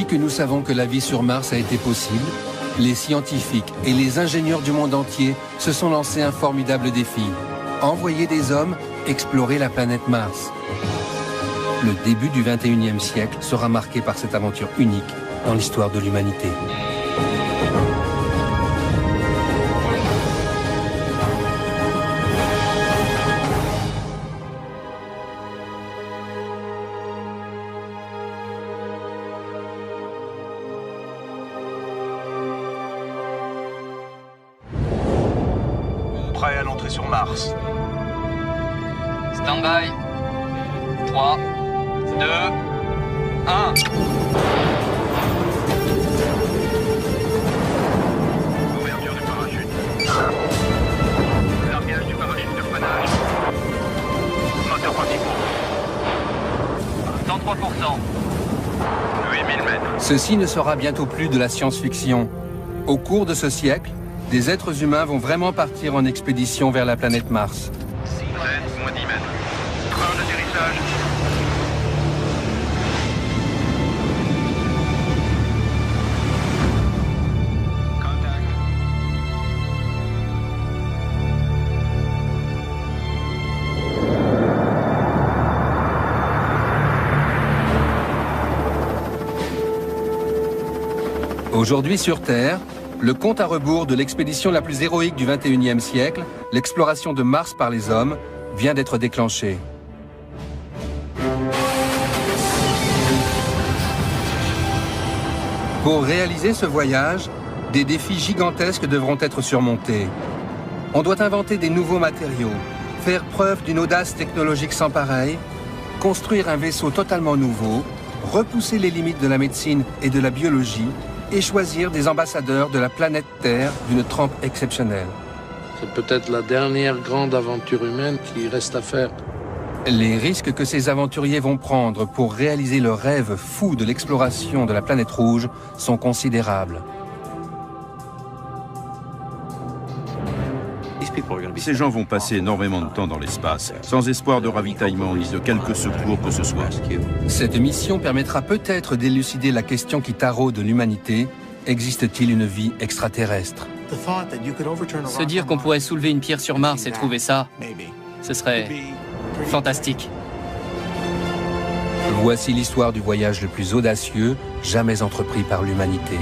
Depuis que nous savons que la vie sur Mars a été possible, les scientifiques et les ingénieurs du monde entier se sont lancés un formidable défi. Envoyer des hommes explorer la planète Mars. Le début du 21e siècle sera marqué par cette aventure unique dans l'histoire de l'humanité. Prêt à l'entrée sur Mars. Stand-by. 3, 2, 1. Ouverture du parachute. Largage du parachute de freinage. Moteur principaux. 103%. 8000 mètres. Ceci ne sera bientôt plus de la science-fiction. Au cours de ce siècle, des êtres humains vont vraiment partir en expédition vers la planète Mars. 7, moins 10 mètres. Train d'atterrissage. Contact. Aujourd'hui sur Terre, le compte à rebours de l'expédition la plus héroïque du 21e siècle, l'exploration de Mars par les hommes, vient d'être déclenché. Pour réaliser ce voyage, des défis gigantesques devront être surmontés. On doit inventer des nouveaux matériaux, faire preuve d'une audace technologique sans pareille, construire un vaisseau totalement nouveau, repousser les limites de la médecine et de la biologie, et choisir des ambassadeurs de la planète Terre d'une trempe exceptionnelle. C'est peut-être la dernière grande aventure humaine qui reste à faire. Les risques que ces aventuriers vont prendre pour réaliser le rêve fou de l'exploration de la planète rouge sont considérables. Ces gens vont passer énormément de temps dans l'espace, sans espoir de ravitaillement ni de quelque secours que ce soit. Cette mission permettra peut-être d'élucider la question qui taraude l'humanité. Existe-t-il une vie extraterrestre? Se dire qu'on pourrait soulever une pierre sur Mars et trouver ça, ce serait fantastique. Voici l'histoire du voyage le plus audacieux jamais entrepris par l'humanité.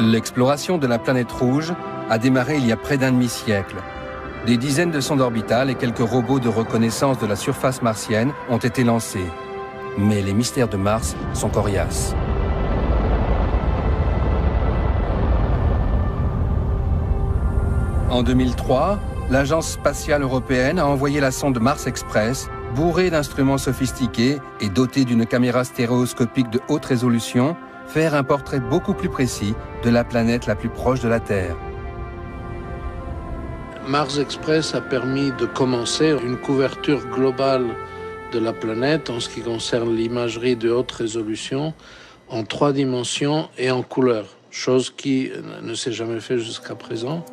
L'exploration de la planète rouge a démarré il y a près d'un demi-siècle. Des dizaines de sondes orbitales et quelques robots de reconnaissance de la surface martienne ont été lancés. Mais les mystères de Mars sont coriaces. En 2003, l'Agence spatiale européenne a envoyé la sonde Mars Express, bourrée d'instruments sophistiqués et dotée d'une caméra stéréoscopique de haute résolution, faire un portrait beaucoup plus précis de la planète la plus proche de la Terre. Mars Express a permis de commencer une couverture globale de la planète en ce qui concerne l'imagerie de haute résolution en 3 dimensions et en couleur, chose qui ne s'est jamais fait jusqu'à présent.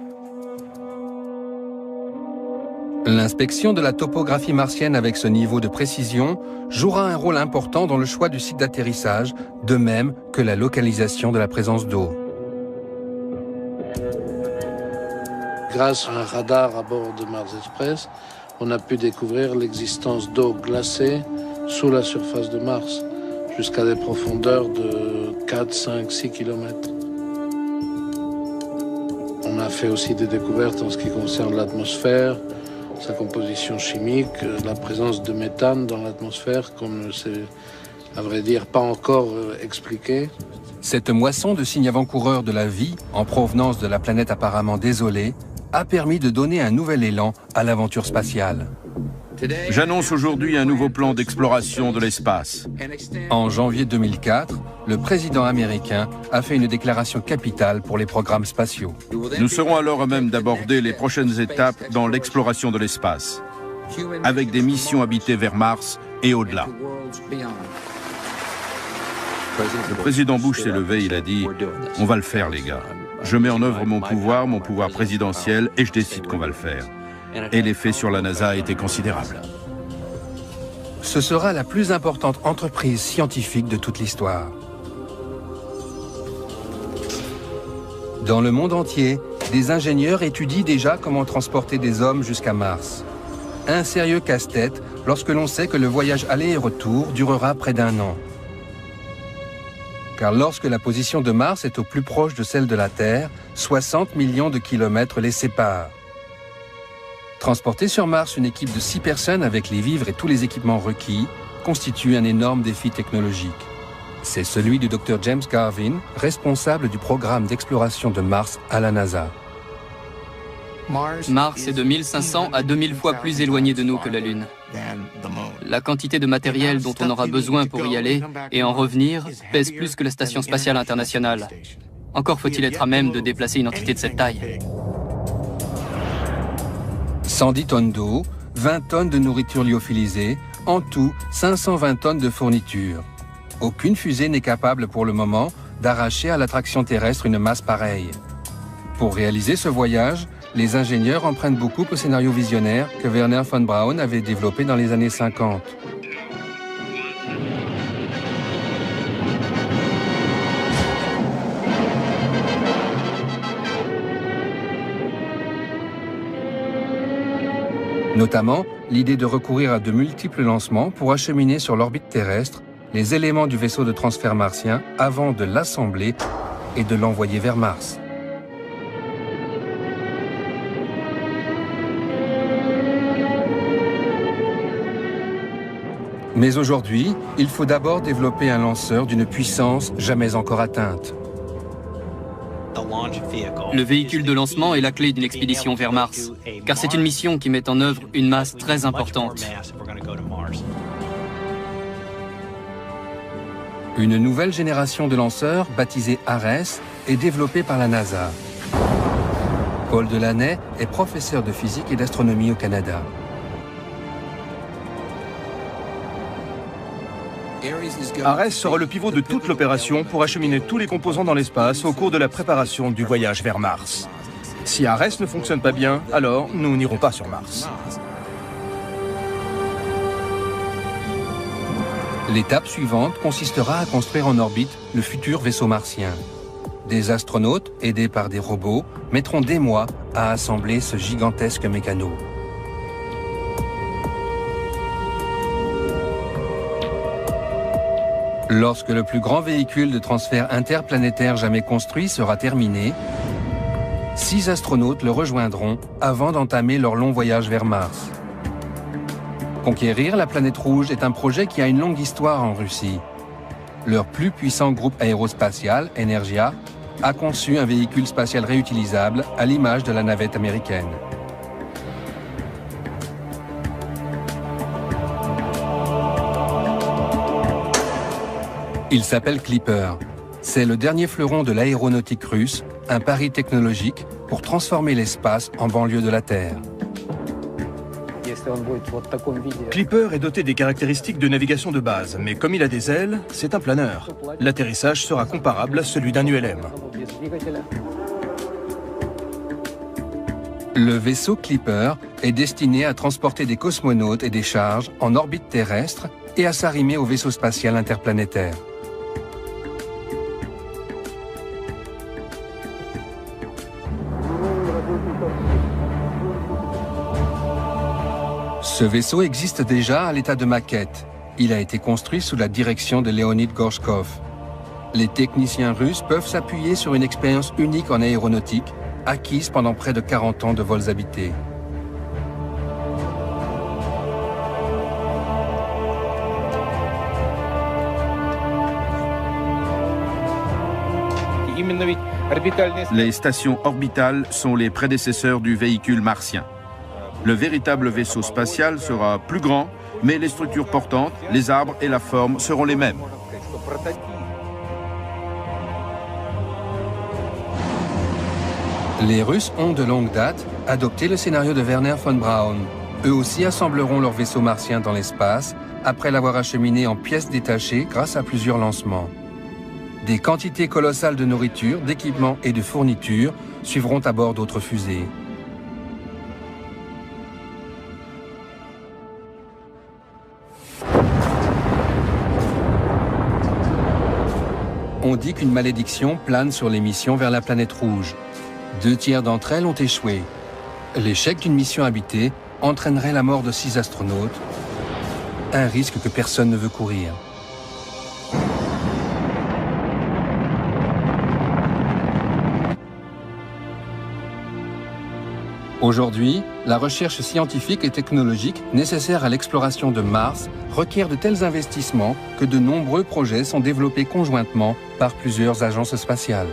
L'inspection de la topographie martienne avec ce niveau de précision jouera un rôle important dans le choix du site d'atterrissage, de même que la localisation de la présence d'eau. Grâce à un radar à bord de Mars Express, on a pu découvrir l'existence d'eau glacée sous la surface de Mars, jusqu'à des profondeurs de 4, 5, 6 km. On a fait aussi des découvertes en ce qui concerne l'atmosphère, sa composition chimique, la présence de méthane dans l'atmosphère, comme ne s'est, à vrai dire, pas encore expliqué. Cette moisson de signes avant-coureurs de la vie, en provenance de la planète apparemment désolée, a permis de donner un nouvel élan à l'aventure spatiale. J'annonce aujourd'hui un nouveau plan d'exploration de l'espace. En janvier 2004, le président américain a fait une déclaration capitale pour les programmes spatiaux. Nous serons alors à même d'aborder les prochaines étapes dans l'exploration de l'espace, avec des missions habitées vers Mars et au-delà. Le président Bush s'est levé, il a dit « On va le faire, les gars ». Je mets en œuvre mon pouvoir présidentiel, et je décide qu'on va le faire. Et l'effet sur la NASA a été considérable. Ce sera la plus importante entreprise scientifique de toute l'histoire. Dans le monde entier, des ingénieurs étudient déjà comment transporter des hommes jusqu'à Mars. Un sérieux casse-tête lorsque l'on sait que le voyage aller et retour durera près d'1 an. Car lorsque la position de Mars est au plus proche de celle de la Terre, 60 millions de kilomètres les séparent. Transporter sur Mars une équipe de 6 personnes avec les vivres et tous les équipements requis constitue un énorme défi technologique. C'est celui du Dr James Garvin, responsable du programme d'exploration de Mars à la NASA. Mars est de 1500 à 2000 fois plus éloigné de nous que la Lune. La quantité de matériel dont on aura besoin pour y aller et en revenir pèse plus que la Station spatiale internationale. Encore faut-il être à même de déplacer une entité de cette taille. 110 tonnes d'eau, 20 tonnes de nourriture lyophilisée, en tout 520 tonnes de fournitures. Aucune fusée n'est capable pour le moment d'arracher à l'attraction terrestre une masse pareille. Pour réaliser ce voyage, les ingénieurs empruntent beaucoup au scénario visionnaire que Wernher von Braun avait développé dans les années 50. Notamment, l'idée de recourir à de multiples lancements pour acheminer sur l'orbite terrestre les éléments du vaisseau de transfert martien avant de l'assembler et de l'envoyer vers Mars. Mais aujourd'hui, il faut d'abord développer un lanceur d'une puissance jamais encore atteinte. Le véhicule de lancement est la clé d'une expédition vers Mars, car c'est une mission qui met en œuvre une masse très importante. Une nouvelle génération de lanceurs, baptisée Ares, est développée par la NASA. Paul Delaney est professeur de physique et d'astronomie au Canada. Ares sera le pivot de toute l'opération pour acheminer tous les composants dans l'espace au cours de la préparation du voyage vers Mars. Si Ares ne fonctionne pas bien, alors nous n'irons pas sur Mars. L'étape suivante consistera à construire en orbite le futur vaisseau martien. Des astronautes, aidés par des robots, mettront des mois à assembler ce gigantesque mécano. Lorsque le plus grand véhicule de transfert interplanétaire jamais construit sera terminé, 6 astronautes le rejoindront avant d'entamer leur long voyage vers Mars. Conquérir la planète rouge est un projet qui a une longue histoire en Russie. Leur plus puissant groupe aérospatial, Energia, a conçu un véhicule spatial réutilisable à l'image de la navette américaine. Il s'appelle Clipper. C'est le dernier fleuron de l'aéronautique russe, un pari technologique pour transformer l'espace en banlieue de la Terre. Clipper est doté des caractéristiques de navigation de base, mais comme il a des ailes, c'est un planeur. L'atterrissage sera comparable à celui d'un ULM. Le vaisseau Clipper est destiné à transporter des cosmonautes et des charges en orbite terrestre et à s'arrimer au vaisseau spatial interplanétaire. Ce vaisseau existe déjà à l'état de maquette. Il a été construit sous la direction de Leonid Gorshkov. Les techniciens russes peuvent s'appuyer sur une expérience unique en aéronautique, acquise pendant près de 40 ans de vols habités. Les stations orbitales sont les prédécesseurs du véhicule martien. Le véritable vaisseau spatial sera plus grand, mais les structures portantes, les arbres et la forme seront les mêmes. Les Russes ont de longue date adopté le scénario de Wernher von Braun. Eux aussi assembleront leur vaisseau martien dans l'espace, après l'avoir acheminé en pièces détachées grâce à plusieurs lancements. des quantités colossales de nourriture, d'équipements et de fournitures suivront à bord d'autres fusées. On dit qu'une malédiction plane sur les missions vers la planète rouge. 2 tiers d'entre elles ont échoué. L'échec d'une mission habitée entraînerait la mort de 6 astronautes, un risque que personne ne veut courir. Aujourd'hui, la recherche scientifique et technologique nécessaire à l'exploration de Mars requiert de tels investissements que de nombreux projets sont développés conjointement par plusieurs agences spatiales.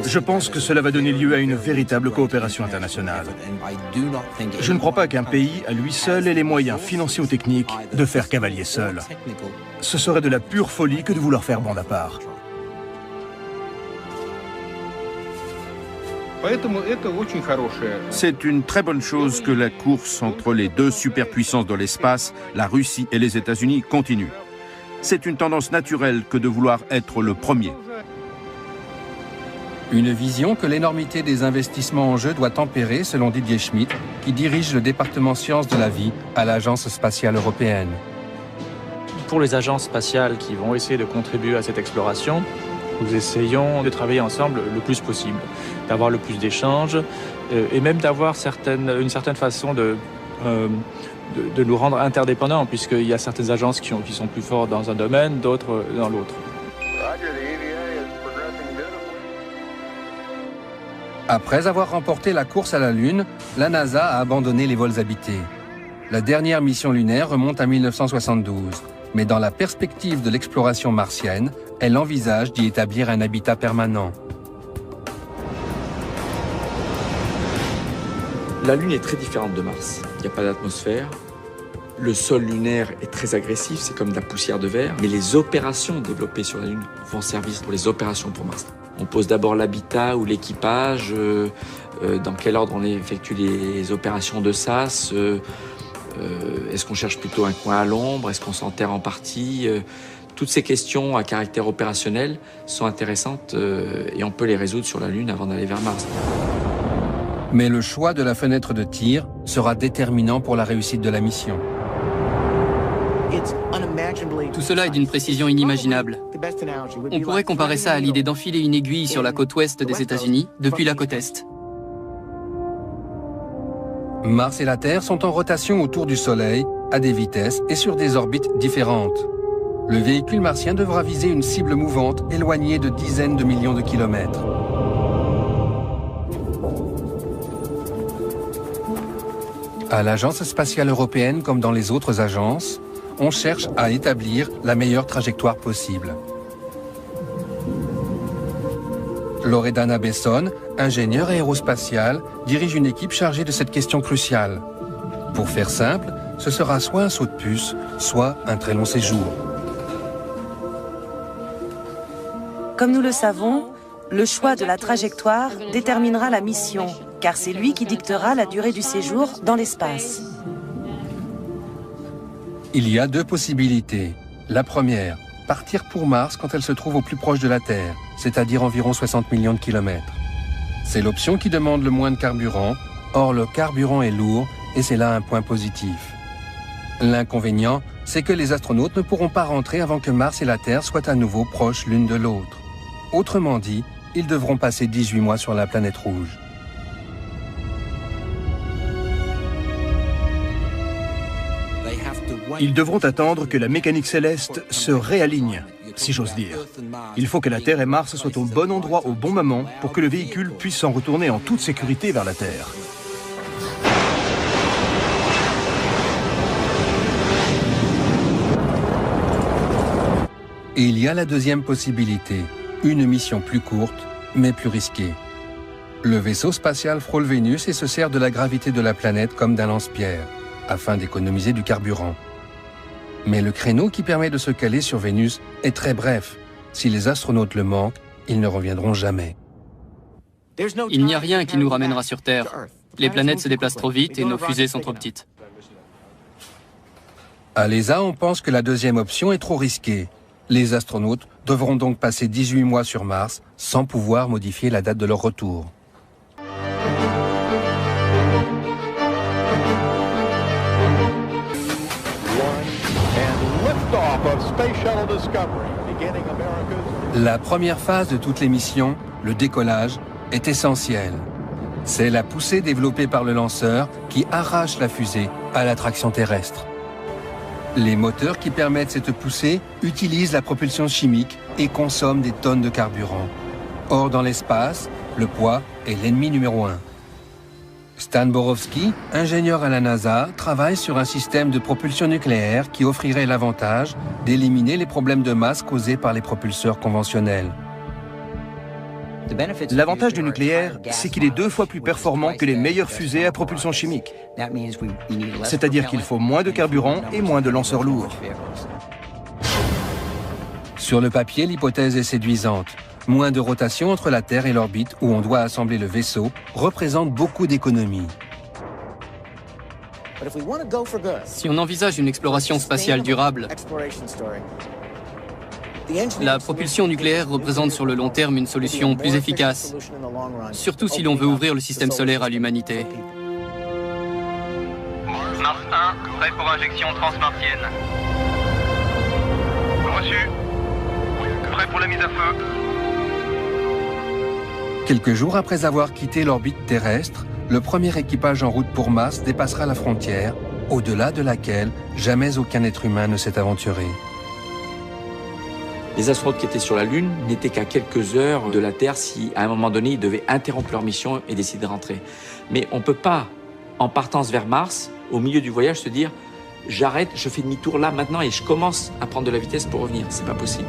Je pense que cela va donner lieu à une véritable coopération internationale. Je ne crois pas qu'un pays, à lui seul, ait les moyens financiers ou techniques de faire cavalier seul. Ce serait de la pure folie que de vouloir faire bande à part. C'est une très bonne chose que la course entre les 2 superpuissances dans l'espace, la Russie et les États-Unis, continue. C'est une tendance naturelle que de vouloir être le premier. Une vision que l'énormité des investissements en jeu doit tempérer, selon Didier Schmidt, qui dirige le département sciences de la vie à l'Agence spatiale européenne. Pour les agences spatiales qui vont essayer de contribuer à cette exploration, nous essayons de travailler ensemble le plus possible, d'avoir le plus d'échanges et même d'avoir une certaine façon de nous rendre interdépendants, puisqu'il y a certaines agences qui sont plus fortes dans un domaine, d'autres dans l'autre. Après avoir remporté la course à la Lune, la NASA a abandonné les vols habités. La dernière mission lunaire remonte à 1972, mais dans la perspective de l'exploration martienne, elle envisage d'y établir un habitat permanent. La Lune est très différente de Mars. Il n'y a pas d'atmosphère. Le sol lunaire est très agressif, c'est comme de la poussière de verre. Mais les opérations développées sur la Lune vont servir pour les opérations pour Mars. On pose d'abord l'habitat ou l'équipage, dans quel ordre on effectue les opérations de SAS, est-ce qu'on cherche plutôt un coin à l'ombre, est-ce qu'on s'enterre en partie. Toutes ces questions à caractère opérationnel sont intéressantes et on peut les résoudre sur la Lune avant d'aller vers Mars. Mais le choix de la fenêtre de tir sera déterminant pour la réussite de la mission. Tout cela est d'une précision inimaginable. On pourrait comparer ça à l'idée d'enfiler une aiguille sur la côte ouest des États-Unis depuis la côte est. Mars et la Terre sont en rotation autour du Soleil, à des vitesses et sur des orbites différentes. Le véhicule martien devra viser une cible mouvante éloignée de dizaines de millions de kilomètres. À l'Agence spatiale européenne comme dans les autres agences, on cherche à établir la meilleure trajectoire possible. Loredana Besson, ingénieure aérospatiale, dirige une équipe chargée de cette question cruciale. Pour faire simple, ce sera soit un saut de puce, soit un très long séjour. Comme nous le savons, le choix de la trajectoire déterminera la mission, car c'est lui qui dictera la durée du séjour dans l'espace. Il y a 2 possibilités. La première, partir pour Mars quand elle se trouve au plus proche de la Terre, c'est-à-dire environ 60 millions de kilomètres. C'est l'option qui demande le moins de carburant, or le carburant est lourd et c'est là un point positif. L'inconvénient, c'est que les astronautes ne pourront pas rentrer avant que Mars et la Terre soient à nouveau proches l'une de l'autre. Autrement dit, ils devront passer 18 mois sur la planète rouge. Ils devront attendre que la mécanique céleste se réaligne, si j'ose dire. Il faut que la Terre et Mars soient au bon endroit au bon moment pour que le véhicule puisse s'en retourner en toute sécurité vers la Terre. Et il y a la deuxième possibilité, une mission plus courte, mais plus risquée. Le vaisseau spatial frôle Vénus et se sert de la gravité de la planète comme d'un lance-pierre, afin d'économiser du carburant. Mais le créneau qui permet de se caler sur Vénus est très bref. Si les astronautes le manquent, ils ne reviendront jamais. Il n'y a rien qui nous ramènera sur Terre. Les planètes se déplacent trop vite et nos fusées sont trop petites. À l'ESA, on pense que la deuxième option est trop risquée. Les astronautes devront donc passer 18 mois sur Mars sans pouvoir modifier la date de leur retour. La première phase de toutes les missions, le décollage, est essentielle. C'est la poussée développée par le lanceur qui arrache la fusée à l'attraction terrestre. Les moteurs qui permettent cette poussée utilisent la propulsion chimique et consomment des tonnes de carburant. Or, dans l'espace, le poids est l'ennemi numéro 1. Stan Borowski, ingénieur à la NASA, travaille sur un système de propulsion nucléaire qui offrirait l'avantage d'éliminer les problèmes de masse causés par les propulseurs conventionnels. L'avantage du nucléaire, c'est qu'il est 2 fois plus performant que les meilleures fusées à propulsion chimique. C'est-à-dire qu'il faut moins de carburant et moins de lanceurs lourds. Sur le papier, l'hypothèse est séduisante. Moins de rotation entre la Terre et l'orbite où on doit assembler le vaisseau représente beaucoup d'économies. Si on envisage une exploration spatiale durable, la propulsion nucléaire représente sur le long terme une solution plus efficace, surtout si l'on veut ouvrir le système solaire à l'humanité. Mars 1, prêt pour injection transmartienne. Reçu. Prêt pour la mise à feu. Quelques jours après avoir quitté l'orbite terrestre, le premier équipage en route pour Mars dépassera la frontière, au-delà de laquelle jamais aucun être humain ne s'est aventuré. Les astronautes qui étaient sur la Lune n'étaient qu'à quelques heures de la Terre si, à un moment donné, ils devaient interrompre leur mission et décider de rentrer. Mais on ne peut pas, en partance vers Mars, au milieu du voyage, se dire « j'arrête, je fais demi-tour là, maintenant, et je commence à prendre de la vitesse pour revenir ». C'est pas possible.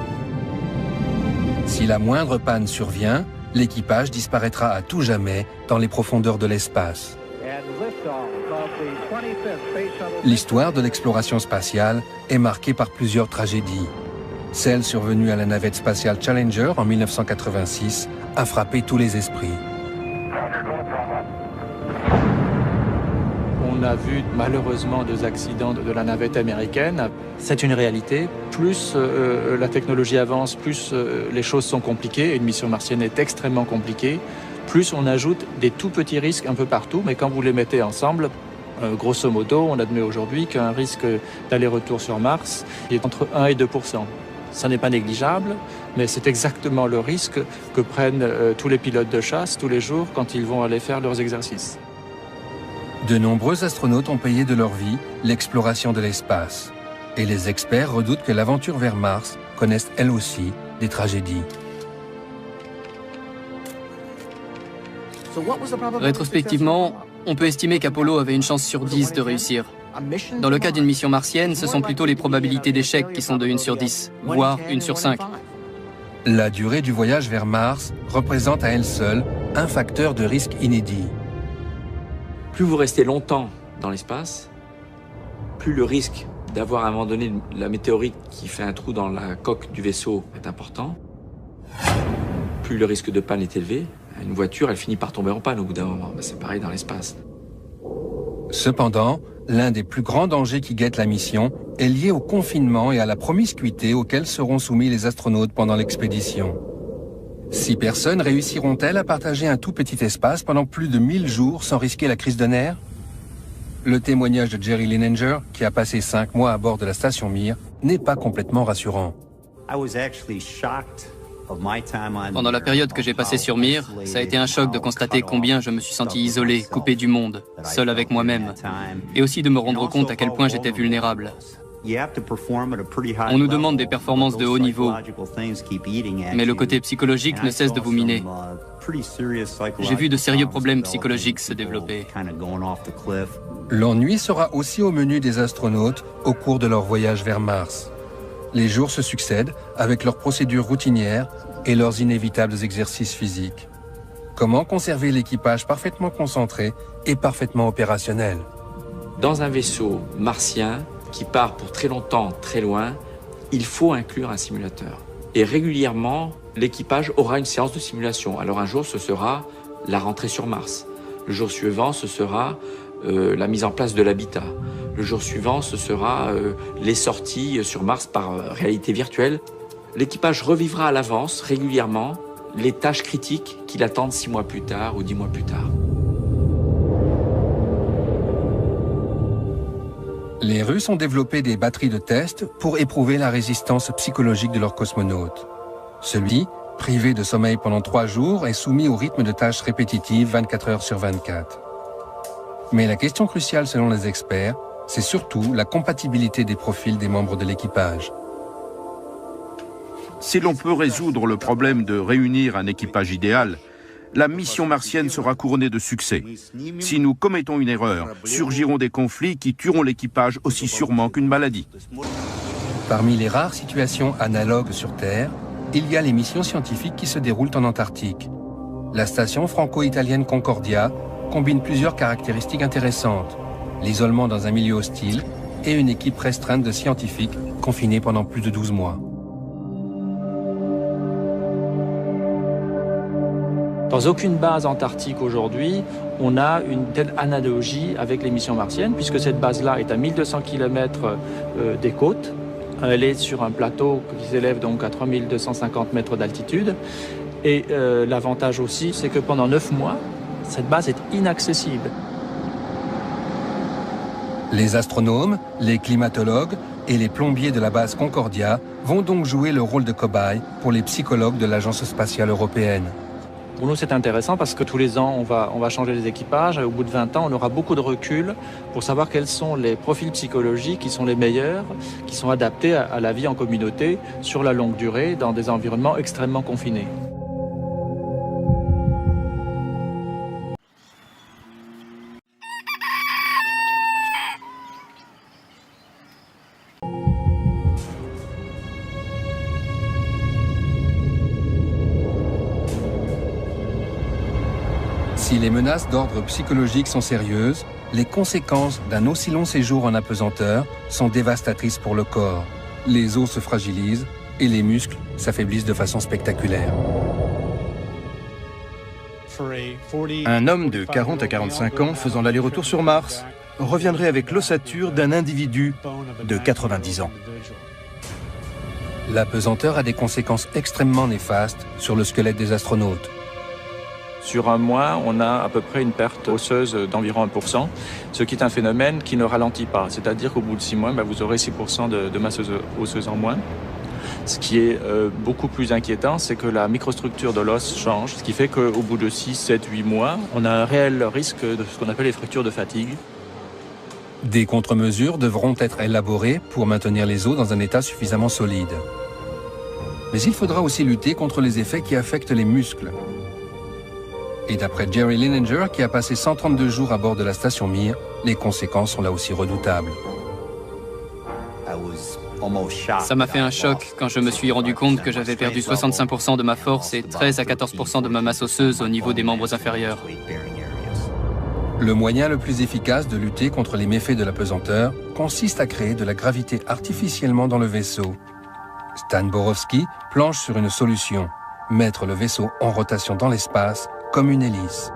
Si la moindre panne survient, l'équipage disparaîtra à tout jamais dans les profondeurs de l'espace. L'histoire de l'exploration spatiale est marquée par plusieurs tragédies. Celle survenue à la navette spatiale Challenger en 1986 a frappé tous les esprits. On a vu malheureusement 2 accidents de la navette américaine. C'est une réalité. Plus la technologie avance, plus les choses sont compliquées. Une mission martienne est extrêmement compliquée. Plus on ajoute des tout petits risques un peu partout, mais quand vous les mettez ensemble, grosso modo, on admet aujourd'hui qu'un risque d'aller-retour sur Mars est entre 1 et 2%. Ça n'est pas négligeable, mais c'est exactement le risque que prennent tous les pilotes de chasse tous les jours quand ils vont aller faire leurs exercices. De nombreux astronautes ont payé de leur vie l'exploration de l'espace. Et les experts redoutent que l'aventure vers Mars connaisse elle aussi des tragédies. Rétrospectivement, on peut estimer qu'Apollo avait une chance sur 10 de réussir. Dans le cas d'une mission martienne, ce sont plutôt les probabilités d'échec qui sont de 1 sur 10, voire 1 sur 5. La durée du voyage vers Mars représente à elle seule un facteur de risque inédit. Plus vous restez longtemps dans l'espace, plus le risque d'avoir à un moment donné la météorite qui fait un trou dans la coque du vaisseau est important, plus le risque de panne est élevé. Une voiture, elle finit par tomber en panne au bout d'un moment. C'est pareil dans l'espace. Cependant, l'un des plus grands dangers qui guettent la mission est lié au confinement et à la promiscuité auxquels seront soumis les astronautes pendant l'expédition. 6 personnes réussiront-elles à partager un tout petit espace pendant plus de 1000 jours sans risquer la crise de nerfs? Le témoignage de Jerry Linenger, qui a passé 5 mois à bord de la station Mir, n'est pas complètement rassurant. Pendant la période que j'ai passée sur Mir, ça a été un choc de constater combien je me suis senti isolé, coupé du monde, seul avec moi-même, et aussi de me rendre compte à quel point j'étais vulnérable. On nous demande des performances de haut niveau, mais le côté psychologique ne cesse de vous miner. J'ai vu de sérieux problèmes psychologiques se développer. L'ennui sera aussi au menu des astronautes au cours de leur voyage vers Mars. Les jours se succèdent avec leurs procédures routinières et leurs inévitables exercices physiques. Comment conserver l'équipage parfaitement concentré et parfaitement opérationnel? Dans un vaisseau martien qui part pour très longtemps, très loin, il faut inclure un simulateur. Et régulièrement, l'équipage aura une séance de simulation. Alors un jour, ce sera la rentrée sur Mars. Le jour suivant, ce sera la mise en place de l'habitat. Le jour suivant, ce sera les sorties sur Mars par réalité virtuelle. L'équipage revivra à l'avance, régulièrement, les tâches critiques qui l'attendent 6 mois plus tard ou 10 mois plus tard. Les Russes ont développé des batteries de test pour éprouver la résistance psychologique de leurs cosmonautes. Celui-ci, privé de sommeil pendant 3 jours, est soumis au rythme de tâches répétitives 24 heures sur 24. Mais la question cruciale selon les experts, c'est surtout la compatibilité des profils des membres de l'équipage. Si l'on peut résoudre le problème de réunir un équipage idéal, la mission martienne sera couronnée de succès. Si nous commettons une erreur, surgiront des conflits qui tueront l'équipage aussi sûrement qu'une maladie. Parmi les rares situations analogues sur Terre, il y a les missions scientifiques qui se déroulent en Antarctique. La station franco-italienne Concordia combine plusieurs caractéristiques intéressantes. L'isolement dans un milieu hostile et une équipe restreinte de scientifiques confinés pendant plus de 12 mois. Dans aucune base antarctique aujourd'hui, on a une telle analogie avec les missions martiennes, puisque cette base-là est à 1200 km des côtes. Elle est sur un plateau qui s'élève donc à 3250 mètres d'altitude. Et l'avantage aussi, c'est que pendant 9 mois, cette base est inaccessible. Les astronomes, les climatologues et les plombiers de la base Concordia vont donc jouer le rôle de cobayes pour les psychologues de l'Agence spatiale européenne. Pour nous, c'est intéressant parce que tous les ans, on va changer les équipages. Et au bout de 20 ans, on aura beaucoup de recul pour savoir quels sont les profils psychologiques qui sont les meilleurs, qui sont adaptés à la vie en communauté sur la longue durée dans des environnements extrêmement confinés. Si les menaces d'ordre psychologique sont sérieuses, les conséquences d'un aussi long séjour en apesanteur sont dévastatrices pour le corps. Les os se fragilisent et les muscles s'affaiblissent de façon spectaculaire. Un homme de 40 à 45 ans faisant l'aller-retour sur Mars reviendrait avec l'ossature d'un individu de 90 ans. L'apesanteur a des conséquences extrêmement néfastes sur le squelette des astronautes. Sur un mois, on a à peu près une perte osseuse d'environ 1%, ce qui est un phénomène qui ne ralentit pas. C'est-à-dire qu'au bout de 6 mois, vous aurez 6% de masse osseuse en moins. Ce qui est beaucoup plus inquiétant, c'est que la microstructure de l'os change, ce qui fait qu'au bout de 6, 7, 8 mois, on a un réel risque de ce qu'on appelle les fractures de fatigue. Des contre-mesures devront être élaborées pour maintenir les os dans un état suffisamment solide. Mais il faudra aussi lutter contre les effets qui affectent les muscles. Et d'après Jerry Linenger, qui a passé 132 jours à bord de la station Mir, les conséquences sont là aussi redoutables. Ça m'a fait un choc quand je me suis rendu compte que j'avais perdu 65% de ma force et 13 à 14% de ma masse osseuse au niveau des membres inférieurs. Le moyen le plus efficace de lutter contre les méfaits de l'apesanteur consiste à créer de la gravité artificiellement dans le vaisseau. Stan Borowski planche sur une solution, mettre le vaisseau en rotation dans l'espace comme une hélice.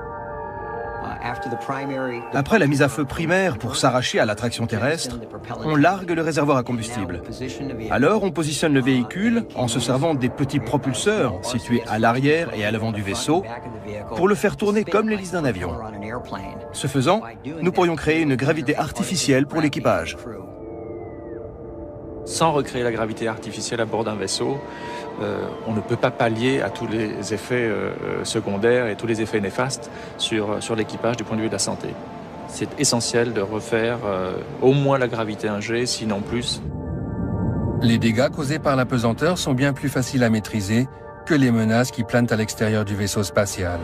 Après la mise à feu primaire pour s'arracher à l'attraction terrestre, on largue le réservoir à combustible. Alors on positionne le véhicule en se servant des petits propulseurs situés à l'arrière et à l'avant du vaisseau pour le faire tourner comme l'hélice d'un avion. Ce faisant, nous pourrions créer une gravité artificielle pour l'équipage. Sans recréer la gravité artificielle à bord d'un vaisseau, on ne peut pas pallier à tous les effets secondaires et tous les effets néfastes sur l'équipage du point de vue de la santé. C'est essentiel de refaire au moins la gravité 1G, sinon plus. Les dégâts causés par l'apesanteur sont bien plus faciles à maîtriser que les menaces qui planent à l'extérieur du vaisseau spatial.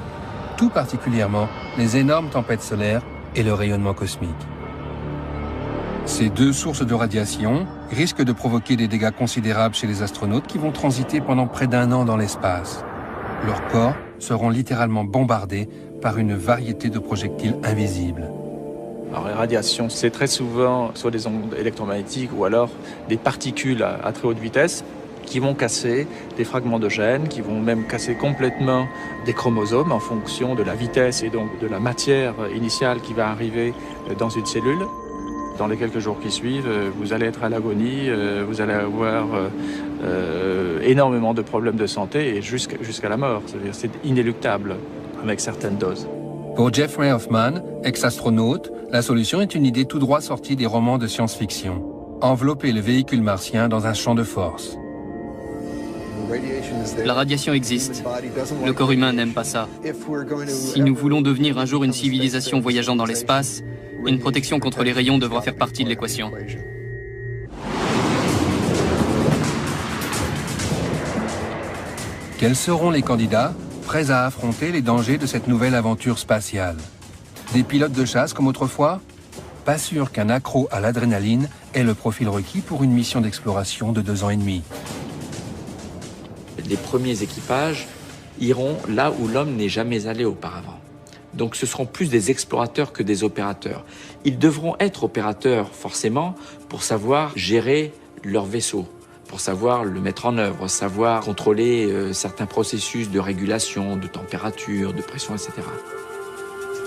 Tout particulièrement les énormes tempêtes solaires et le rayonnement cosmique. Ces deux sources de radiation risquent de provoquer des dégâts considérables chez les astronautes qui vont transiter pendant près d'1 an dans l'espace. Leurs corps seront littéralement bombardés par une variété de projectiles invisibles. Alors, les radiations, c'est très souvent soit des ondes électromagnétiques ou alors des particules à très haute vitesse qui vont casser des fragments de gènes, qui vont même casser complètement des chromosomes en fonction de la vitesse et donc de la matière initiale qui va arriver dans une cellule. Dans les quelques jours qui suivent, vous allez être à l'agonie, vous allez avoir énormément de problèmes de santé et jusqu'à la mort. C'est inéluctable avec certaines doses. Pour Jeffrey Hoffman, ex-astronaute, la solution est une idée tout droit sortie des romans de science-fiction. Envelopper le véhicule martien dans un champ de force. La radiation existe. Le corps humain n'aime pas ça. Si nous voulons devenir un jour une civilisation voyageant dans l'espace, une protection contre les rayons devra faire partie de l'équation. Quels seront les candidats prêts à affronter les dangers de cette nouvelle aventure spatiale? Des pilotes de chasse comme autrefois? Pas sûr qu'un accro à l'adrénaline ait le profil requis pour une mission d'exploration de 2 ans et demi. Les premiers équipages iront là où l'homme n'est jamais allé auparavant. Donc ce seront plus des explorateurs que des opérateurs. Ils devront être opérateurs forcément pour savoir gérer leur vaisseau, pour savoir le mettre en œuvre, savoir contrôler certains processus de régulation, de température, de pression, etc.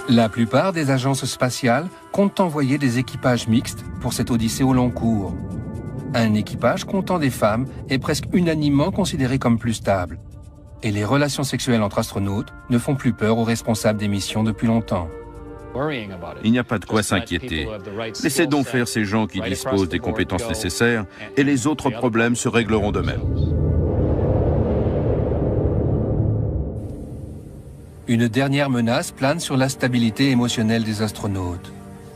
La plupart des agences spatiales comptent envoyer des équipages mixtes pour cette odyssée au long cours. Un équipage comptant des femmes est presque unanimement considéré comme plus stable. Et les relations sexuelles entre astronautes ne font plus peur aux responsables des missions depuis longtemps. Il n'y a pas de quoi s'inquiéter. Laissez donc faire ces gens qui disposent des compétences nécessaires et les autres problèmes se régleront d'eux-mêmes. Une dernière menace plane sur la stabilité émotionnelle des astronautes.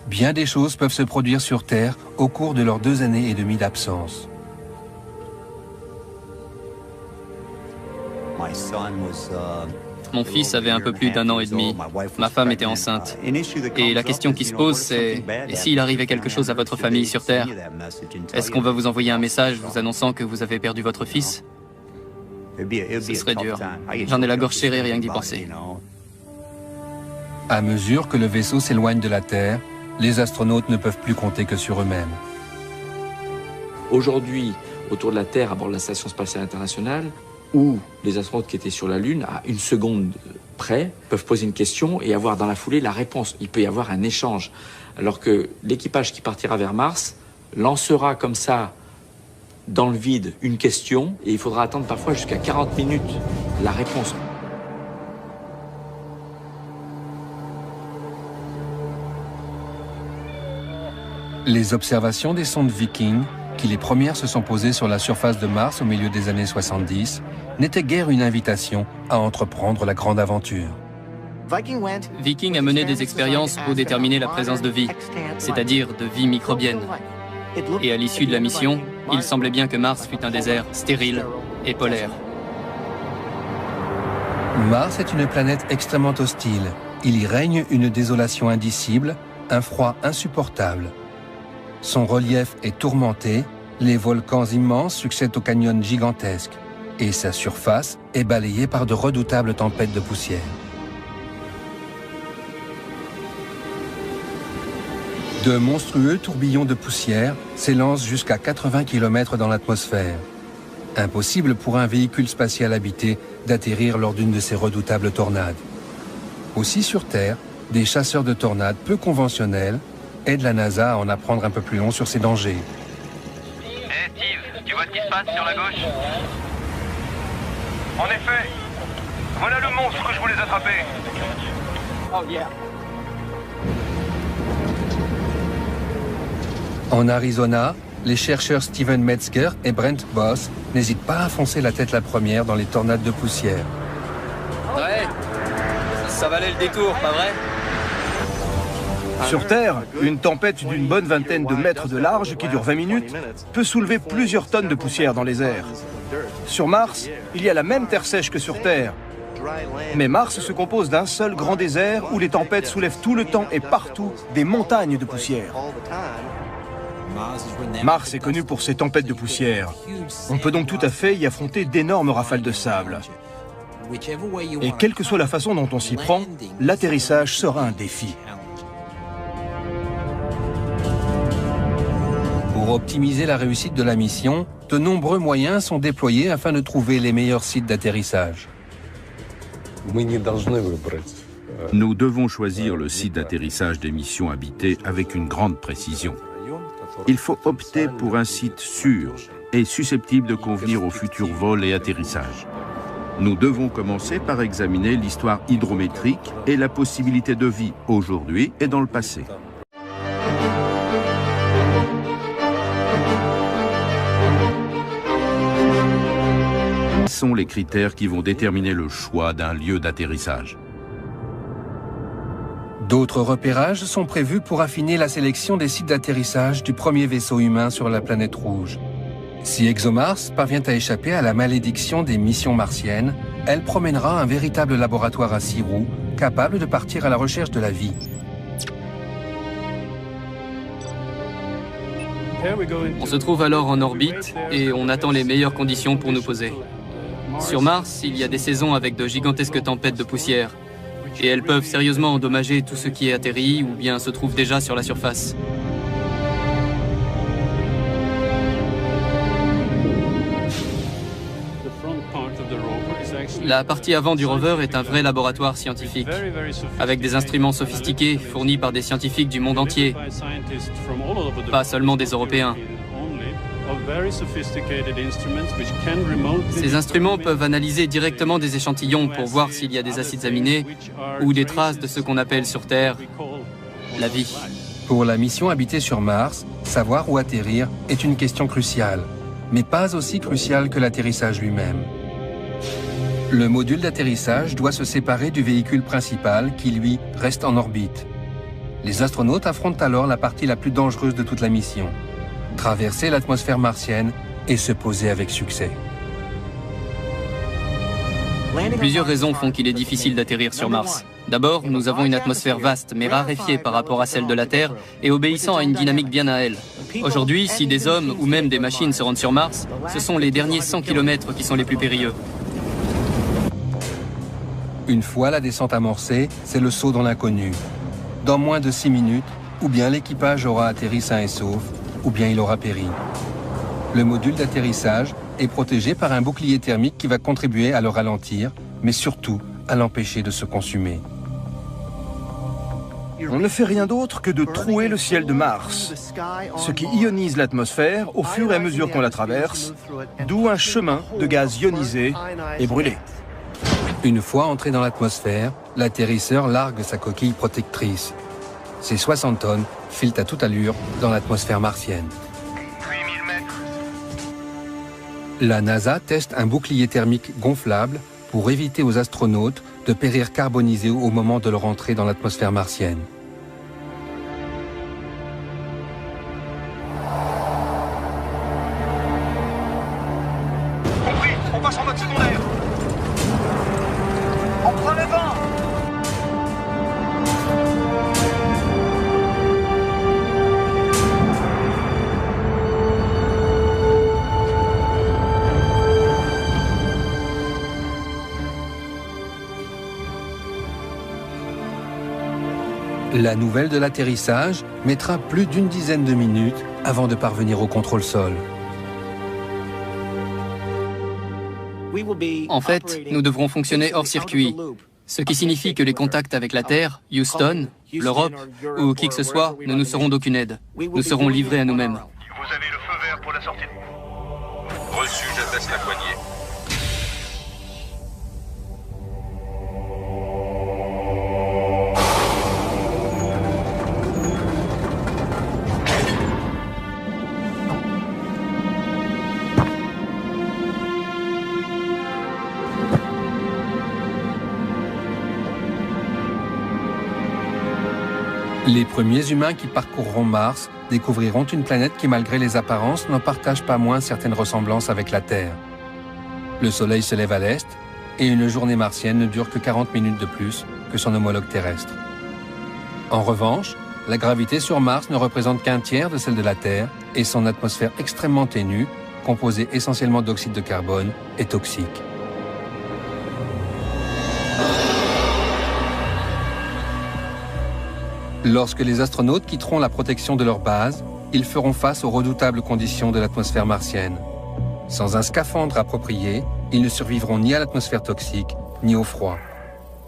Bien des choses peuvent se produire sur Terre au cours de leurs 2 années et demie d'absence. Mon fils avait un peu plus d'1 an et demi. Ma femme était enceinte. Et la question qui se pose, c'est « Et s'il arrivait quelque chose à votre famille sur Terre? Est-ce qu'on va vous envoyer un message vous annonçant que vous avez perdu votre fils ?» Ce serait dur. J'en ai la gorge serrée rien que d'y penser. À mesure que le vaisseau s'éloigne de la Terre, les astronautes ne peuvent plus compter que sur eux-mêmes. Aujourd'hui, autour de la Terre, à bord de la Station spatiale internationale, où les astronautes qui étaient sur la Lune, à 1 seconde près, peuvent poser une question et avoir dans la foulée la réponse. Il peut y avoir un échange. Alors que l'équipage qui partira vers Mars lancera comme ça, dans le vide, une question, et il faudra attendre parfois jusqu'à 40 minutes la réponse. Les observations des sondes Viking, qui les premières se sont posées sur la surface de Mars au milieu des années 70, n'étaient guère une invitation à entreprendre la grande aventure. Viking a mené des expériences pour déterminer la présence de vie, c'est-à-dire de vie microbienne. Et à l'issue de la mission, il semblait bien que Mars fût un désert stérile et polaire. Mars est une planète extrêmement hostile. Il y règne une désolation indicible, un froid insupportable. Son relief est tourmenté, les volcans immenses succèdent aux canyons gigantesques, et sa surface est balayée par de redoutables tempêtes de poussière. De monstrueux tourbillons de poussière s'élancent jusqu'à 80 km dans l'atmosphère. Impossible pour un véhicule spatial habité d'atterrir lors d'une de ces redoutables tornades. Aussi sur Terre, des chasseurs de tornades peu conventionnels aident la NASA à en apprendre un peu plus long sur ces dangers. Hey Steve, tu vois ce qui se passe sur la gauche? En effet, voilà le monstre que je voulais attraper. Oh yeah. En Arizona, les chercheurs Steven Metzger et Brent Boss n'hésitent pas à foncer la tête la première dans les tornades de poussière. Ouais, ça valait le détour, pas vrai? Sur Terre, une tempête d'une bonne vingtaine de mètres de large qui dure 20 minutes peut soulever plusieurs tonnes de poussière dans les airs. Sur Mars, il y a la même terre sèche que sur Terre. Mais Mars se compose d'un seul grand désert où les tempêtes soulèvent tout le temps et partout des montagnes de poussière. Mars est connu pour ses tempêtes de poussière. On peut donc tout à fait y affronter d'énormes rafales de sable. Et quelle que soit la façon dont on s'y prend, l'atterrissage sera un défi. Pour optimiser la réussite de la mission, de nombreux moyens sont déployés afin de trouver les meilleurs sites d'atterrissage. Nous devons choisir le site d'atterrissage des missions habitées avec une grande précision. Il faut opter pour un site sûr et susceptible de convenir aux futurs vols et atterrissages. Nous devons commencer par examiner l'histoire hydrométrique et la possibilité de vie aujourd'hui et dans le passé. Quels sont les critères qui vont déterminer le choix d'un lieu d'atterrissage? D'autres repérages sont prévus pour affiner la sélection des sites d'atterrissage du premier vaisseau humain sur la planète rouge. Si ExoMars parvient à échapper à la malédiction des missions martiennes, elle promènera un véritable laboratoire à 6 roues, capable de partir à la recherche de la vie. On se trouve alors en orbite et on attend les meilleures conditions pour nous poser. Sur Mars, il y a des saisons avec de gigantesques tempêtes de poussière. Et elles peuvent sérieusement endommager tout ce qui est atterri ou bien se trouve déjà sur la surface. La partie avant du rover est un vrai laboratoire scientifique, avec des instruments sophistiqués fournis par des scientifiques du monde entier, pas seulement des Européens. Ces instruments peuvent analyser directement des échantillons pour voir s'il y a des acides aminés ou des traces de ce qu'on appelle sur Terre la vie. Pour la mission habitée sur Mars, savoir où atterrir est une question cruciale, mais pas aussi cruciale que l'atterrissage lui-même. Le module d'atterrissage doit se séparer du véhicule principal qui, lui, reste en orbite. Les astronautes affrontent alors la partie la plus dangereuse de toute la mission: traverser l'atmosphère martienne et se poser avec succès. Plusieurs raisons font qu'il est difficile d'atterrir sur Mars. D'abord, nous avons une atmosphère vaste, mais raréfiée par rapport à celle de la Terre et obéissant à une dynamique bien à elle. Aujourd'hui, si des hommes ou même des machines se rendent sur Mars, ce sont les derniers 100 km qui sont les plus périlleux. Une fois la descente amorcée, c'est le saut dans l'inconnu. Dans moins de 6 minutes, ou bien l'équipage aura atterri sain et sauf, ou bien il aura péri. Le module d'atterrissage est protégé par un bouclier thermique qui va contribuer à le ralentir, mais surtout à l'empêcher de se consumer. On ne fait rien d'autre que de trouer le ciel de Mars, ce qui ionise l'atmosphère au fur et à mesure qu'on la traverse, d'où un chemin de gaz ionisé et brûlé. Une fois entré dans l'atmosphère, l'atterrisseur largue sa coquille protectrice. Ces 60 tonnes filent à toute allure dans l'atmosphère martienne. 8000 mètres. La NASA teste un bouclier thermique gonflable pour éviter aux astronautes de périr carbonisés au moment de leur entrée dans l'atmosphère martienne. Compris, on passe en mode secondaire. On prend le vent. La nouvelle de l'atterrissage mettra plus d'une dizaine de minutes avant de parvenir au contrôle sol. En fait, nous devrons fonctionner hors circuit, ce qui signifie que les contacts avec la Terre, Houston, l'Europe ou qui que ce soit ne nous seront d'aucune aide. Nous serons livrés à nous-mêmes. Vous avez le feu vert pour la sortie. Reçu, j'abaisse la poignée. Les premiers humains qui parcourront Mars découvriront une planète qui, malgré les apparences, n'en partage pas moins certaines ressemblances avec la Terre. Le Soleil se lève à l'est et une journée martienne ne dure que 40 minutes de plus que son homologue terrestre. En revanche, la gravité sur Mars ne représente qu'un tiers de celle de la Terre et son atmosphère extrêmement ténue, composée essentiellement d'oxyde de carbone, est toxique. Lorsque les astronautes quitteront la protection de leur base, ils feront face aux redoutables conditions de l'atmosphère martienne. Sans un scaphandre approprié, ils ne survivront ni à l'atmosphère toxique, ni au froid.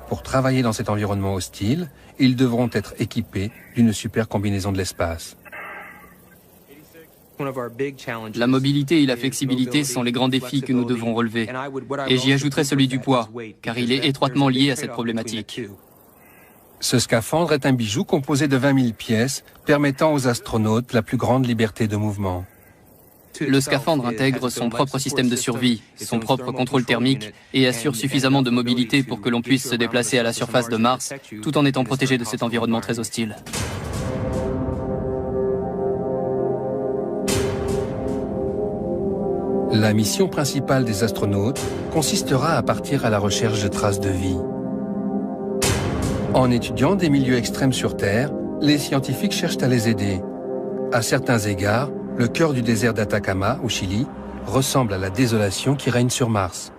Pour travailler dans cet environnement hostile, ils devront être équipés d'une super combinaison de l'espace. La mobilité et la flexibilité sont les grands défis que nous devrons relever. Et j'y ajouterai celui du poids, car il est étroitement lié à cette problématique. Ce scaphandre est un bijou composé de 20 000 pièces, permettant aux astronautes la plus grande liberté de mouvement. Le scaphandre intègre son propre système de survie, son propre contrôle thermique et assure suffisamment de mobilité pour que l'on puisse se déplacer à la surface de Mars tout en étant protégé de cet environnement très hostile. La mission principale des astronautes consistera à partir à la recherche de traces de vie. En étudiant des milieux extrêmes sur Terre, les scientifiques cherchent à les aider. À certains égards, le cœur du désert d'Atacama, au Chili, ressemble à la désolation qui règne sur Mars.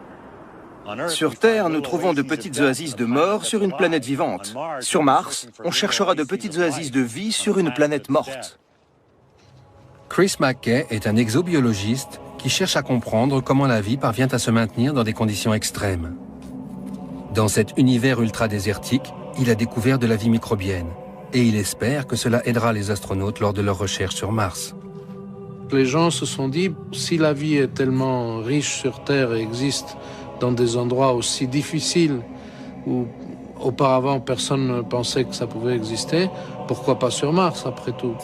Sur Terre, nous trouvons de petites oasis de mort sur une planète vivante. Sur Mars, on cherchera de petites oasis de vie sur une planète morte. Chris McKay est un exobiologiste qui cherche à comprendre comment la vie parvient à se maintenir dans des conditions extrêmes. Dans cet univers ultra-désertique, il a découvert de la vie microbienne et il espère que cela aidera les astronautes lors de leurs recherches sur Mars. Les gens se sont dit, si la vie est tellement riche sur Terre et existe dans des endroits aussi difficiles où auparavant personne ne pensait que ça pouvait exister, pourquoi pas sur Mars après tout?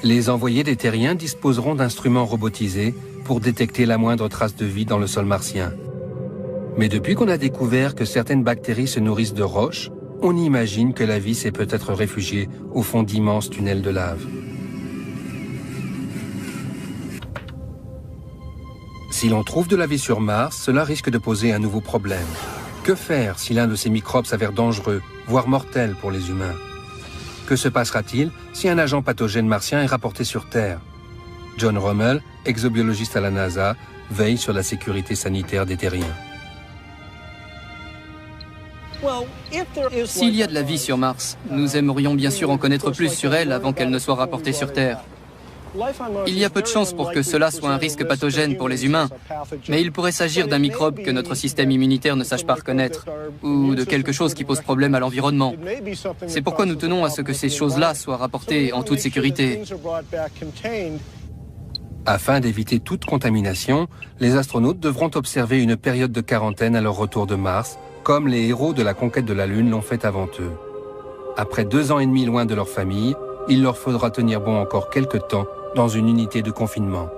Les envoyés des terriens disposeront d'instruments robotisés pour détecter la moindre trace de vie dans le sol martien. Mais depuis qu'on a découvert que certaines bactéries se nourrissent de roches, on imagine que la vie s'est peut-être réfugiée au fond d'immenses tunnels de lave. Si l'on trouve de la vie sur Mars, cela risque de poser un nouveau problème. Que faire si l'un de ces microbes s'avère dangereux, voire mortel pour les humains? Que se passera-t-il si un agent pathogène martien est rapporté sur Terre? John Rummel, exobiologiste à la NASA, veille sur la sécurité sanitaire des terriens. S'il y a de la vie sur Mars, nous aimerions bien sûr en connaître plus sur elle avant qu'elle ne soit rapportée sur Terre. Il y a peu de chances pour que cela soit un risque pathogène pour les humains, mais il pourrait s'agir d'un microbe que notre système immunitaire ne sache pas reconnaître, ou de quelque chose qui pose problème à l'environnement. C'est pourquoi nous tenons à ce que ces choses-là soient rapportées en toute sécurité. Afin d'éviter toute contamination, les astronautes devront observer une période de quarantaine à leur retour de Mars, comme les héros de la conquête de la Lune l'ont fait avant eux. Après 2 ans et demi loin de leur famille, il leur faudra tenir bon encore quelques temps dans une unité de confinement.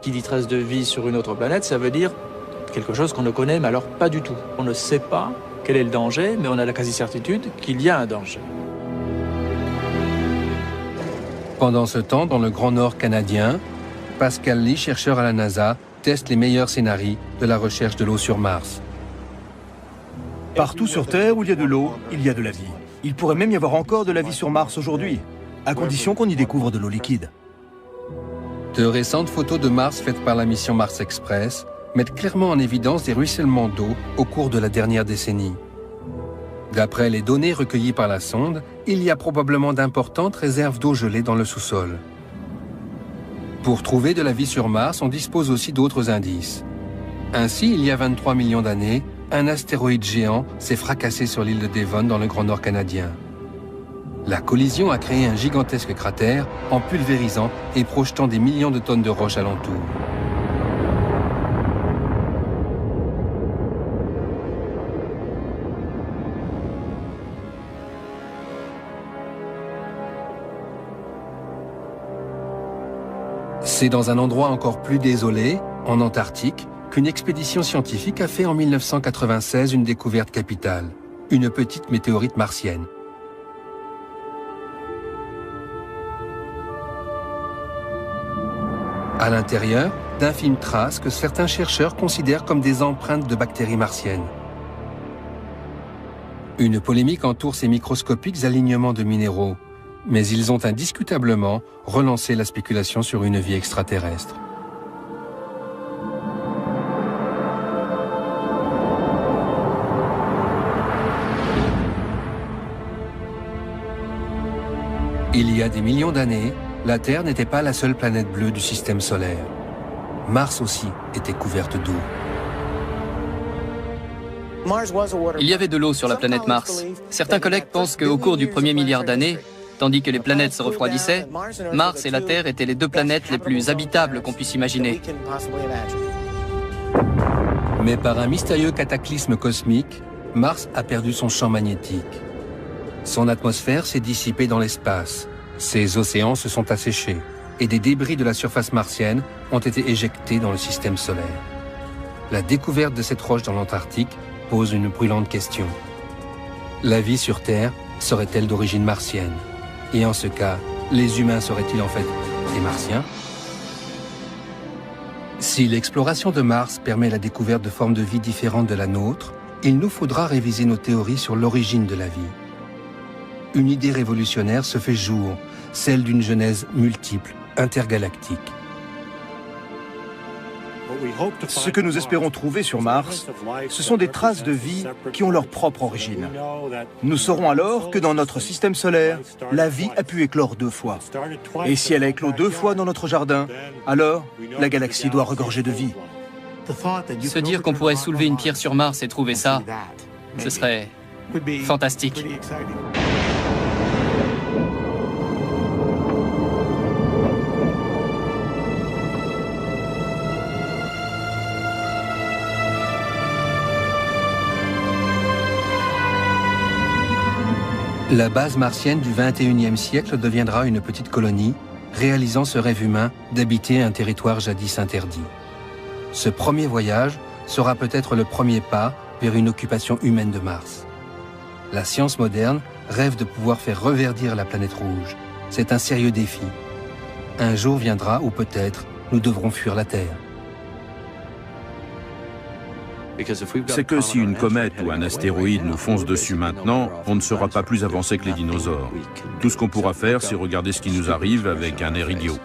Qui dit trace de vie sur une autre planète, ça veut dire quelque chose qu'on ne connaît, mais alors pas du tout. On ne sait pas quel est le danger, mais on a la quasi-certitude qu'il y a un danger. Pendant ce temps, dans le Grand Nord canadien, Pascal Lee, chercheur à la NASA, teste les meilleurs scénarios de la recherche de l'eau sur Mars. Partout sur Terre où il y a de l'eau, il y a de la vie. Il pourrait même y avoir encore de la vie sur Mars aujourd'hui, à condition qu'on y découvre de l'eau liquide. De récentes photos de Mars faites par la mission Mars Express mettent clairement en évidence des ruissellements d'eau au cours de la dernière décennie. D'après les données recueillies par la sonde, il y a probablement d'importantes réserves d'eau gelée dans le sous-sol. Pour trouver de la vie sur Mars, on dispose aussi d'autres indices. Ainsi, il y a 23 millions d'années, un astéroïde géant s'est fracassé sur l'île de Devon dans le Grand Nord canadien. La collision a créé un gigantesque cratère en pulvérisant et projetant des millions de tonnes de roches alentour. C'est dans un endroit encore plus désolé, en Antarctique, qu'une expédition scientifique a fait en 1996 une découverte capitale, une petite météorite martienne. À l'intérieur, d'infimes traces que certains chercheurs considèrent comme des empreintes de bactéries martiennes. Une polémique entoure ces microscopiques alignements de minéraux, mais ils ont indiscutablement relancé la spéculation sur une vie extraterrestre. Il y a des millions d'années, la Terre n'était pas la seule planète bleue du système solaire. Mars aussi était couverte d'eau. Il y avait de l'eau sur la planète Mars. Certains collègues pensent qu'au cours du premier milliard d'années, Tandis que les planètes se refroidissaient, Mars et la Terre étaient les deux planètes les plus habitables qu'on puisse imaginer. Mais par un mystérieux cataclysme cosmique, Mars a perdu son champ magnétique. Son atmosphère s'est dissipée dans l'espace. Ses océans se sont asséchés et des débris de la surface martienne ont été éjectés dans le système solaire. La découverte de cette roche dans l'Antarctique pose une brûlante question. La vie sur Terre serait-elle d'origine martienne? Et en ce cas, les humains seraient-ils en fait des Martiens? Si l'exploration de Mars permet la découverte de formes de vie différentes de la nôtre, il nous faudra réviser nos théories sur l'origine de la vie. Une idée révolutionnaire se fait jour, celle d'une genèse multiple, intergalactique. Ce que nous espérons trouver sur Mars, ce sont des traces de vie qui ont leur propre origine. Nous saurons alors que dans notre système solaire, la vie a pu éclore 2 fois. Et si elle a éclos 2 fois dans notre jardin, alors la galaxie doit regorger de vie. Se dire qu'on pourrait soulever une pierre sur Mars et trouver ça, ce serait fantastique. La base martienne du XXIe siècle deviendra une petite colonie, réalisant ce rêve humain d'habiter un territoire jadis interdit. Ce premier voyage sera peut-être le premier pas vers une occupation humaine de Mars. La science moderne rêve de pouvoir faire reverdir la planète rouge. C'est un sérieux défi. Un jour viendra où peut-être nous devrons fuir la Terre. C'est que si une comète ou un astéroïde nous fonce dessus maintenant, on ne sera pas plus avancé que les dinosaures. Tout ce qu'on pourra faire, c'est regarder ce qui nous arrive avec un air idiot.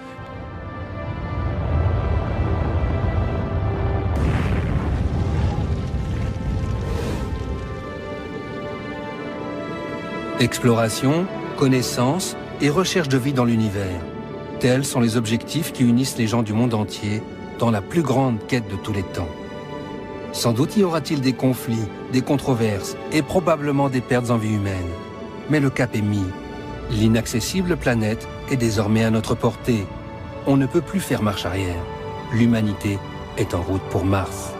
Exploration, connaissance et recherche de vie dans l'univers. Tels sont les objectifs qui unissent les gens du monde entier dans la plus grande quête de tous les temps. Sans doute y aura-t-il des conflits, des controverses et probablement des pertes en vie humaine. Mais le cap est mis. L'inaccessible planète est désormais à notre portée. On ne peut plus faire marche arrière. L'humanité est en route pour Mars.